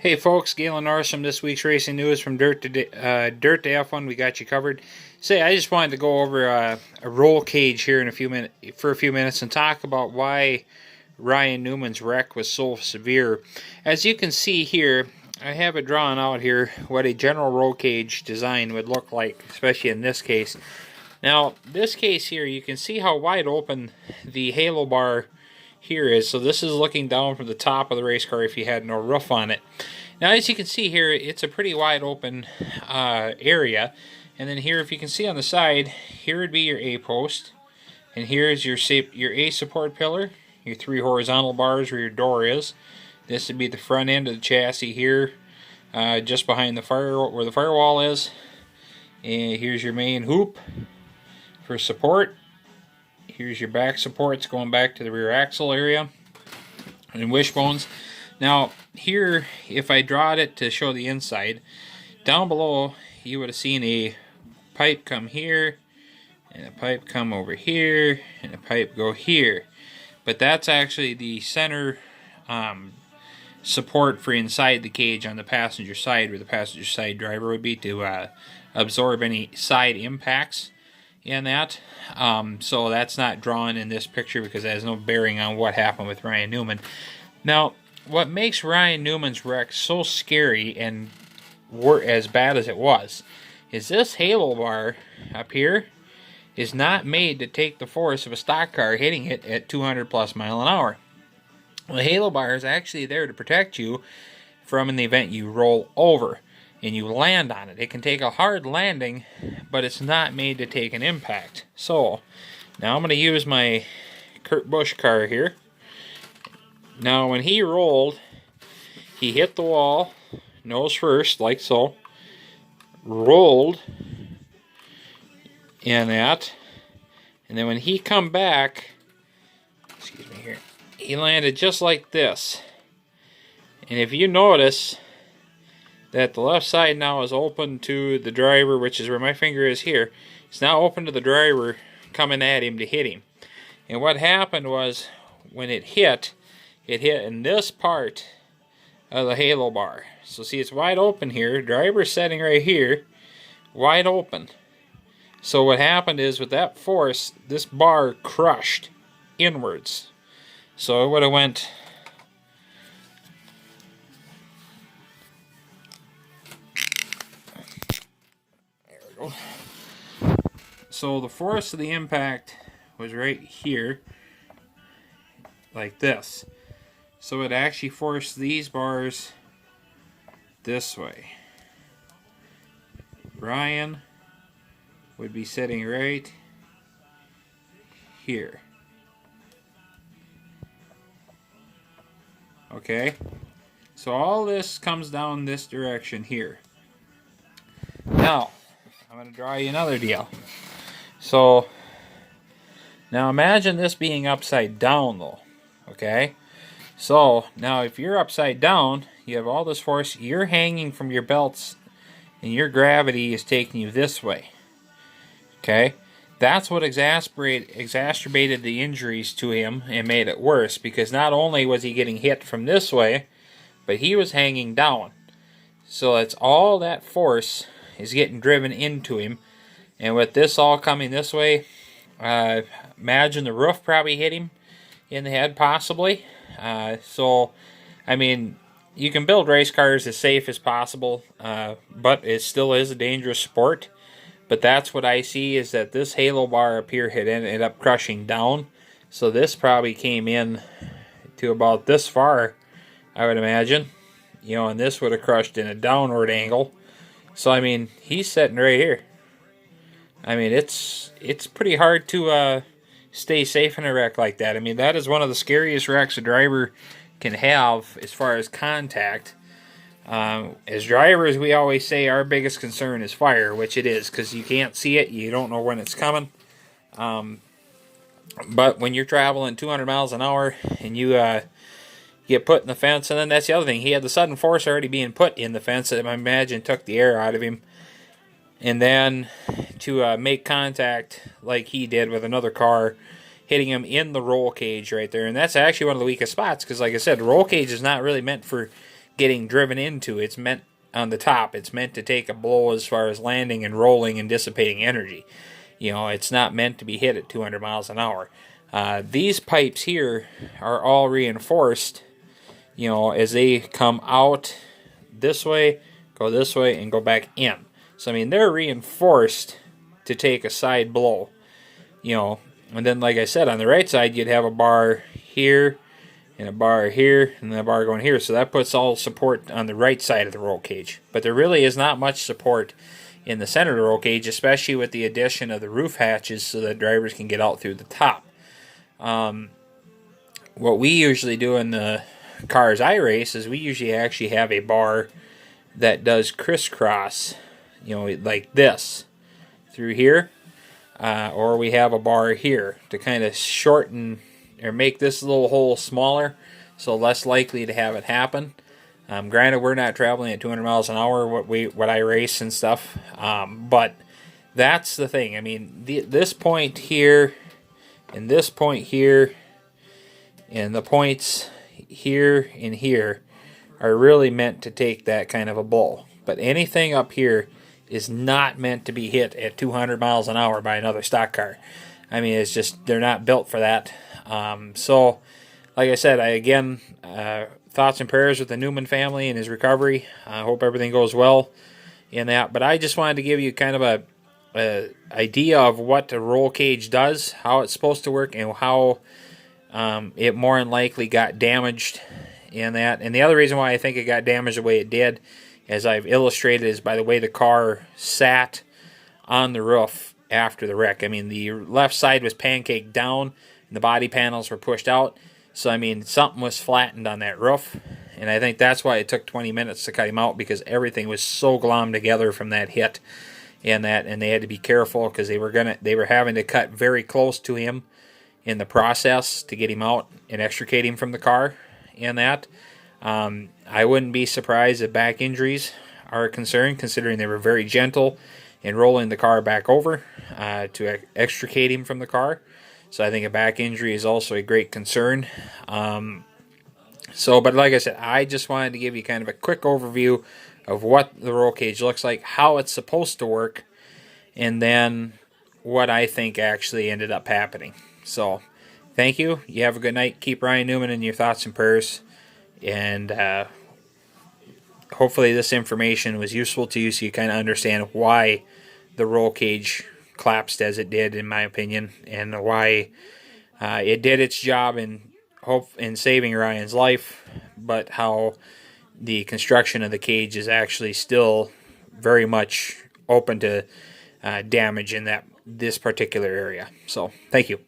Hey folks, Galen Norris from this week's racing news from Dirt to F1. We got you covered. Say, I just wanted to go over a roll cage here in a few minutes and talk about why Ryan Newman's wreck was so severe. As you can see here, I have it drawn out here what a general roll cage design would look like, especially in this case. Now, this case here, you can see how wide open the halo bar here is. So this is looking down from the top of the race car if you had no roof on it. Now, as you can see here, it's a pretty wide open area. And then here, if you can see on the side, here would be your A post. And here is your A support pillar, your 3 horizontal bars where your door is. This would be the front end of the chassis here, just behind the where the firewall is. And here's your main hoop for support. Here's your back supports going back to the rear axle area and wishbones. Now here, if I drawed it to show the inside, down below you would have seen a pipe come here, and a pipe come over here, and a pipe go here. But that's actually the center support for inside the cage on the passenger side, where the passenger side driver would be, to absorb any side impacts in that. So that's not drawn in this picture because it has no bearing on what happened with Ryan Newman. Now, what makes Ryan Newman's wreck so scary and as bad as it was is this halo bar up here is not made to take the force of a stock car hitting it at 200 plus mile an hour. The halo bar is actually there to protect you from, in the event you roll over and you land on it. It can take a hard landing, but it's not made to take an impact. So, now I'm going to use my Kurt Busch car here. Now, when he rolled, he hit the wall, nose first, like so, rolled in that, and then when he come back, excuse me here, he landed just like this. And if you notice that the left side now is open to the driver, which is where my finger is here. It's now open to the driver coming at him to hit him. And what happened was, when it hit in this part of the halo bar. So see, it's wide open here. Driver's sitting right here, wide open. So what happened is, with that force, this bar crushed inwards. So it would have went so the force of the impact was right here, like this. So it actually forced these bars this way. Ryan would be sitting right here. Okay? So all this comes down this direction here. Now, I'm going to draw you another deal. So, now imagine this being upside down though, okay? So, now if you're upside down, you have all this force, you're hanging from your belts, and your gravity is taking you this way, okay? That's what exacerbated the injuries to him and made it worse, because not only was he getting hit from this way, but he was hanging down. So it's all that force is getting driven into him, and with this all coming this way, imagine the roof probably hit him in the head, possibly. So, I mean, you can build race cars as safe as possible, but it still is a dangerous sport. But that's what I see, is that this halo bar up here had ended up crushing down. So this probably came in to about this far, I would imagine. You know, and this would have crushed in a downward angle. So, I mean, he's sitting right here. I mean, it's pretty hard to stay safe in a wreck like that. I mean, that is one of the scariest wrecks a driver can have as far as contact. As drivers, we always say our biggest concern is fire, which it is, because you can't see it, you don't know when it's coming. But when you're traveling 200 miles an hour and you get put in the fence, and then that's the other thing, he had the sudden force already being put in the fence that I imagine took the air out of him. And then to make contact like he did with another car, hitting him in the roll cage right there. And that's actually one of the weakest spots, because like I said, the roll cage is not really meant for getting driven into. It's meant on the top. It's meant to take a blow as far as landing and rolling and dissipating energy. You know, it's not meant to be hit at 200 miles an hour. These pipes here are all reinforced, you know, as they come out this way, and go back in. So, I mean, they're reinforced to take a side blow, you know. And then, like I said, on the right side, you'd have a bar here, and a bar here, and then a bar going here. So that puts all support on the right side of the roll cage. But there really is not much support in the center of the roll cage, especially with the addition of the roof hatches so that drivers can get out through the top. What we usually do in the cars I race is we usually actually have a bar that does crisscross, you know, like this through here, or we have a bar here to kind of shorten or make this little hole smaller, so less likely to have it happen. Granted, we're not traveling at 200 miles an hour what I race and stuff, but that's the thing. I mean, this point here and this point here and the points here and here are really meant to take that kind of a blow. But anything up here is not meant to be hit at 200 miles an hour by another stock car. I mean, it's just, they're not built for that. So, like I said, thoughts and prayers with the Newman family and his recovery. I hope everything goes well in that. But I just wanted to give you kind of a idea of what the roll cage does, how it's supposed to work, and how it more than likely got damaged in that. And the other reason why I think it got damaged the way it did, as I've illustrated, is by the way the car sat on the roof after the wreck. I mean, the left side was pancaked down, and the body panels were pushed out. So, I mean, something was flattened on that roof. And I think that's why it took 20 minutes to cut him out, because everything was so glommed together from that hit and they had to be careful because they were having to cut very close to him in the process to get him out and extricate him from the car and that. I wouldn't be surprised if back injuries are a concern, considering they were very gentle in rolling the car back over to extricate him from the car. So I think a back injury is also a great concern. But like I said, I just wanted to give you kind of a quick overview of what the roll cage looks like, how it's supposed to work, and then what I think actually ended up happening. So, thank you. You have a good night. Keep Ryan Newman in your thoughts and prayers. And hopefully this information was useful to you so you kind of understand why the roll cage collapsed as it did, in my opinion, and why it did its job in saving Ryan's life, but how the construction of the cage is actually still very much open to damage in this particular area. So, thank you.